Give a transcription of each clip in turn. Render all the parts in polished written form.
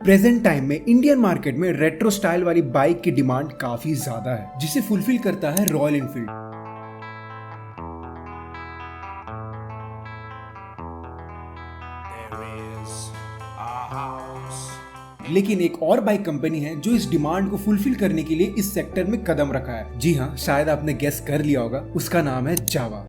Present time में Indian market में retro style वाली बाइक की डिमांड काफी ज्यादा है, जिसे फुलफिल करता है रॉयल एनफील्ड। लेकिन एक और बाइक कंपनी है जो इस डिमांड को फुलफिल करने के लिए इस सेक्टर में कदम रखा है। जी हाँ, शायद आपने गेस कर लिया होगा, उसका नाम है जावा।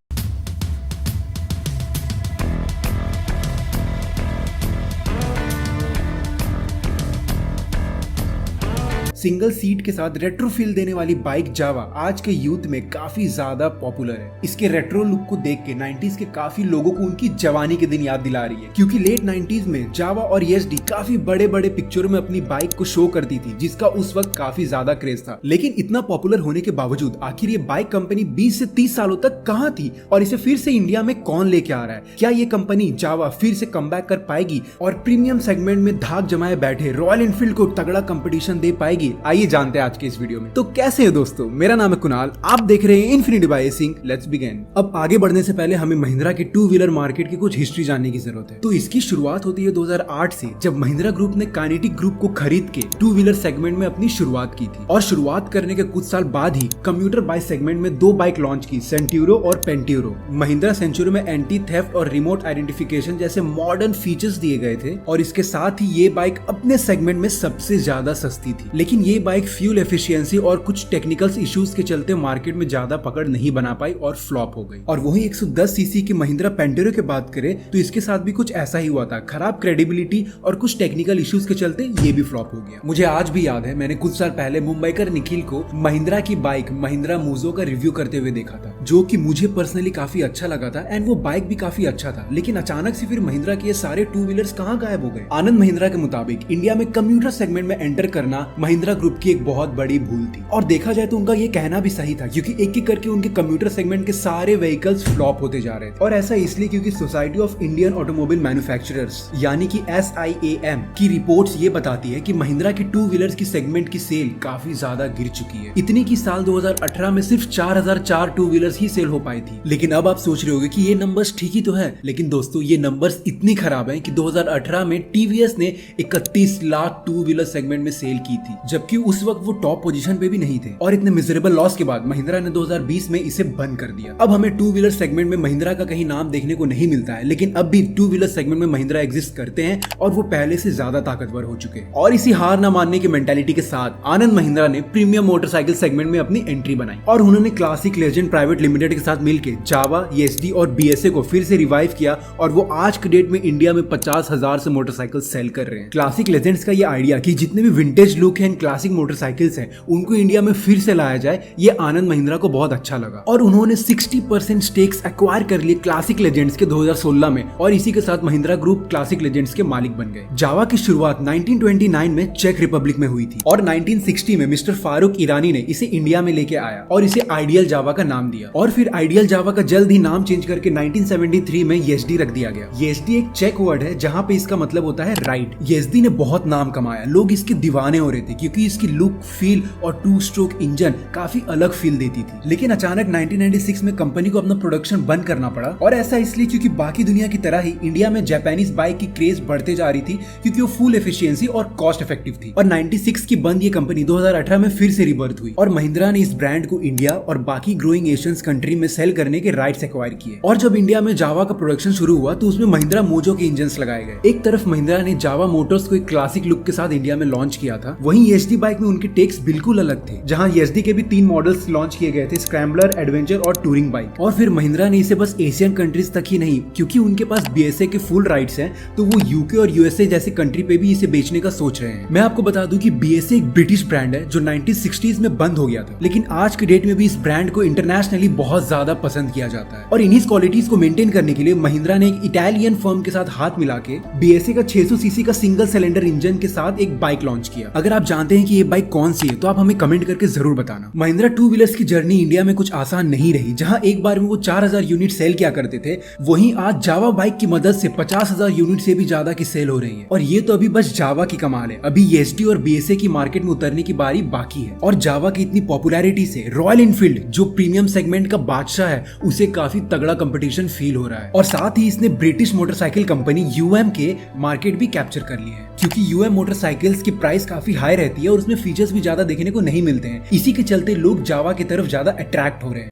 सिंगल सीट के साथ रेट्रो फील देने वाली बाइक जावा आज के यूथ में काफी ज्यादा पॉपुलर है। इसके रेट्रो लुक को देख के 90s के काफी लोगों को उनकी जवानी के दिन याद दिला रही है, क्योंकि लेट 90s में जावा और ESD काफी बड़े बड़े पिक्चरों में अपनी बाइक को शो करती थी, जिसका उस वक्त काफी ज्यादा क्रेज था। लेकिन इतना पॉपुलर होने के बावजूद आखिर ये बाइक कंपनी 20 से 30 सालों तक कहाँ थी और इसे फिर से इंडिया में कौन लेके आ रहा है? क्या ये कंपनी जावा फिर से कमबैक कर पाएगी और प्रीमियम सेगमेंट में धाक जमाए बैठे रॉयल एनफील्ड को तगड़ा कंपटीशन दे पाएगी? आइए जानते हैं आज के इस वीडियो में। तो कैसे हैं दोस्तों, मेरा नाम है कुणाल, आप देख रहे हैं इन्फिनिटी बाय एसिंग। Let's begin. अब आगे बढ़ने से पहले हमें महिंद्रा के टू व्हीलर मार्केट की कुछ हिस्ट्री जानने की जरूरत है। तो इसकी शुरुआत होती है 2008 से, जब महिंद्रा ग्रुप ने काइनेटिक ग्रुप को खरीद के टू व्हीलर सेगमेंट में अपनी शुरुआत की थी। और शुरुआत करने के कुछ साल बाद ही कम्यूटर बाइक सेगमेंट में दो बाइक लॉन्च की, सेंट्यूरो और पेंट्यूरो। महिंद्रा सेंचुरो में एंटी थेफ्ट और रिमोट आइडेंटिफिकेशन जैसे मॉडर्न फीचर्स दिए गए थे, और इसके साथ ही ये बाइक अपने सेगमेंट में सबसे ज्यादा सस्ती थी। लेकिन ये बाइक फ्यूल एफिशिएंसी और कुछ टेक्निकल इश्यूज के चलते मार्केट में ज्यादा पकड़ नहीं बना पाई और फ्लॉप हो गई। और वही 110 सीसी की महिंद्रा पेंटेरो की बात करें तो इसके साथ भी कुछ ऐसा ही हुआ था। खराब क्रेडिबिलिटी और कुछ टेक्निकल इश्यूज के चलते ये भी फ्लॉप हो गया। मुझे आज भी याद है, मैंने कुछ साल पहले मुंबईकर निखिल को महिंद्रा की बाइक महिंद्रा मूजो का रिव्यू करते हुए देखा था, जो कि मुझे पर्सनली काफी अच्छा लगा था एंड वो बाइक भी काफी अच्छा था। लेकिन अचानक से फिर महिंद्रा के ये सारे टू व्हीलर्स कहाँ गायब हो गए? आनंद महिंद्रा के मुताबिक इंडिया में कम्यूटर सेगमेंट में एंटर करना महिंद्रा ग्रुप की एक बहुत बड़ी भूल थी। और देखा जाए तो उनका ये कहना भी सही था, क्योंकि एक एक करके उनके कम्यूटर सेगमेंट के सारे व्हीकल्स फ्लॉप होते जा रहे थे। और ऐसा इसलिए क्योंकि society of Indian automobile manufacturers यानी कि SIAM की रिपोर्ट्स ये बताती है कि महिंद्रा की टू व्हीलर्स की सेगमेंट की सेल काफी ज्यादा गिर चुकी है। इतनी की साल 2018 में सिर्फ 4004 टू व्हीलर्स ही सेल हो पाई थी। लेकिन अब आप सोच रहे होंगे कि ये नंबर्स ठीक ही तो है, लेकिन दोस्तों ये नंबर्स इतनी खराब है कि 2018 में TVS ने 31 लाख टू व्हीलर सेगमेंट में सेल की थी, जबकि उस वक्त वो टॉप पोजीशन पे भी नहीं थे। और इतने मिजरेबल लॉस के बाद महिंद्रा ने 2020 में इसे बंद कर दिया। अब हमें टू व्हीलर सेगमेंट में महिंद्रा का कहीं नाम देखने को नहीं मिलता है, लेकिन अब भी टू व्हीलर सेगमेंट में महिंद्रा एग्जिस्ट करते हैं और वो पहले से ज्यादा ताकतवर हो चुके हैं। और इसी हार न मानने की मेंटालिटी के साथ आनंद महिंद्रा ने प्रीमियम मोटरसाइकिल सेगमेंट में अपनी एंट्री बनाई और उन्होंने क्लासिक लेजेंड प्राइवेट लिमिटेड के साथ मिलकर जावा, ESD और BSA को फिर से रिवाइव किया, और वो आज के डेट में इंडिया में 50,000 से मोटरसाइकिल सेल कर रहे हैं। क्लासिक लेजेंड्स का ये आइडिया कि जितने भी विंटेज लुक है क्लासिक मोटरसाइकिल्स हैं उनको इंडिया में फिर से लाया जाए, ये आनंद महिंद्रा को बहुत अच्छा लगा और उन्होंने 60% स्टेक्स एक्वायर कर लिए क्लासिक लेजेंड्स के 2016 में, और इसी के साथ महिंद्रा ग्रुप क्लासिक लेजेंड्स के मालिक बन गए। जावा की शुरुआत 1929 में चेक रिपब्लिक में हुई थी और 1960 में मिस्टर फारूक ईरानी ने इसे इंडिया में लेके आया और इसे आइडियल जावा का नाम दिया। और फिर आइडियल जावा का जल्द ही नाम चेंज करके 1973 में ESD रख दिया गया। ESD एक चेक वर्ड है जहाँ पे इसका मतलब होता है राइट। ESD ने बहुत नाम कमाया, लोग इसके दीवाने हो रहे थे क्योंकि इसकी लुक, फील और टू स्ट्रोक इंजन काफी अलग फील देती थी। लेकिन अचानक 1996 में कंपनी को अपना प्रोडक्शन बंद करना पड़ा, और ऐसा इसलिए क्योंकि बाकी दुनिया की तरह ही इंडिया में जापानीज बाइक की क्रेज बढ़ते जा रही थी, क्योंकि वो फुल एफिशिएंसी और कॉस्ट इफेक्टिव थी। और 96 की बंद ये कंपनी 2018 में फिर से रिबर्थ हुई और महिंद्रा ने इस ब्रांड को इंडिया और बाकी ग्रोइंग एशियन कंट्री में सेल करने के राइट्स एक्वायर किए। और जब इंडिया में जावा का प्रोडक्शन शुरू हुआ तो उसमें महिंद्रा मोजो के इंजन लगाए गए। एक तरफ महिंद्रा ने जावा मोटर्स को एक क्लासिक लुक के साथ इंडिया में लॉन्च किया था, वहीं ESD बाइक में उनके टेक्स बिल्कुल अलग थे, जहां ESD के भी 3 मॉडल्स लॉन्च किए गए थे, स्क्रैम्बलर, एडवेंचर और टूरिंग बाइक। और फिर महिंद्रा ने इसे बस एशियन कंट्रीज तक ही नहीं, क्योंकि उनके पास BSA के फुल राइट्स हैं, तो वो UK और USA जैसे कंट्री पे भी इसे बेचने का सोच रहे हैं। मैं आपको बता दूं कि BSA एक ब्रिटिश ब्रांड है जो 1960s में बंद हो गया था, लेकिन आज के डेट में भी इस ब्रांड को इंटरनेशनली बहुत ज्यादा पसंद किया जाता है। और इन्हीं क्वालिटीज को मेंटेन करने के लिए महिंद्रा ने एक इटालियन फर्म के साथ हाथ मिला के BSA का 600 सीसी का सिंगल सिलेंडर इंजन के साथ एक बाइक लॉन्च किया। अगर आप जानते हैं कि ये बाइक कौन सी है तो आप हमें कमेंट करके जरूर बताना। महिंद्रा टू व्हीलर्स की जर्नी इंडिया में कुछ आसान नहीं रही। जहां एक बार में वो 4000 यूनिट सेल किया करते थे, वहीं आज जावा बाइक की मदद से 50,000 यूनिट से भी ज्यादा की सेल हो रही है। और ये तो अभी बस जावा की कमाल है, अभी ESD और BSA की मार्केट में उतरने की बारी बाकी है। और जावा की इतनी पॉपुलैरिटी से रॉयल एनफील्ड जो प्रीमियम सेगमेंट का बादशाह है उसे काफी तगड़ा कंपटीशन फील हो रहा है। और साथ ही इसने ब्रिटिश मोटरसाइकिल कंपनी यूएम के मार्केट भी कैप्चर कर लिए हैं, क्योंकि यूएम मोटरसाइकिल्स की प्राइस काफी हाई रहती है और उसमें फीचर्स भी ज्यादा देखने को नहीं मिलते हैं। इसी के चलते लोग जावा की तरफ ज्यादा अट्रैक्ट हो रहे हैं।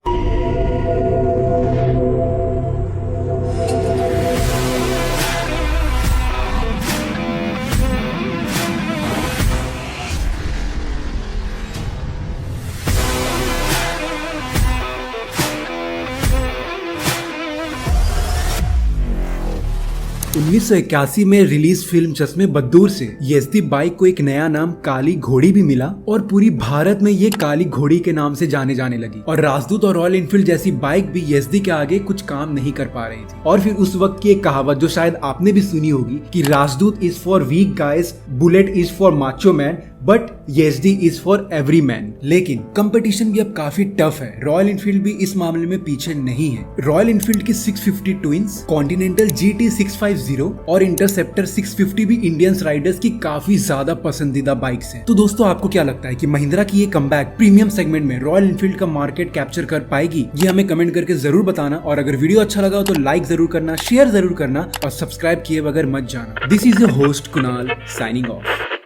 1981 में रिलीज फिल्म चश्मे बद्दूर से यजदी बाइक को एक नया नाम काली घोड़ी भी मिला और पूरी भारत में ये काली घोड़ी के नाम से जाने जाने लगी। और राजदूत और रॉयल एनफील्ड जैसी बाइक भी यजदी के आगे कुछ काम नहीं कर पा रही थी। और फिर उस वक्त की एक कहावत जो शायद आपने भी सुनी होगी कि Rajdoot is for weak guys, Bullet is for macho man, but Yezdi is for every man. लेकिन कंपटीशन भी अब काफी टफ है। रॉयल एनफील्ड भी इस मामले में पीछे नहीं है। रॉयल एनफील्ड की 650 ट्विंस, कॉन्टिनेंटल GT 650 और इंटरसेप्टर 650 भी इंडियंस राइडर्स की काफी ज्यादा पसंदीदा बाइक्स हैं। तो दोस्तों, आपको क्या लगता है कि महिंद्रा की ये कमबैक प्रीमियम सेगमेंट में रॉयल एनफील्ड का मार्केट कैप्चर कर पाएगी? ये हमें कमेंट करके जरूर बताना। और अगर वीडियो अच्छा लगा हो तो लाइक जरूर करना, शेयर जरूर करना और सब्सक्राइब किए बगैर मत जाना। This is your host Kunal signing off.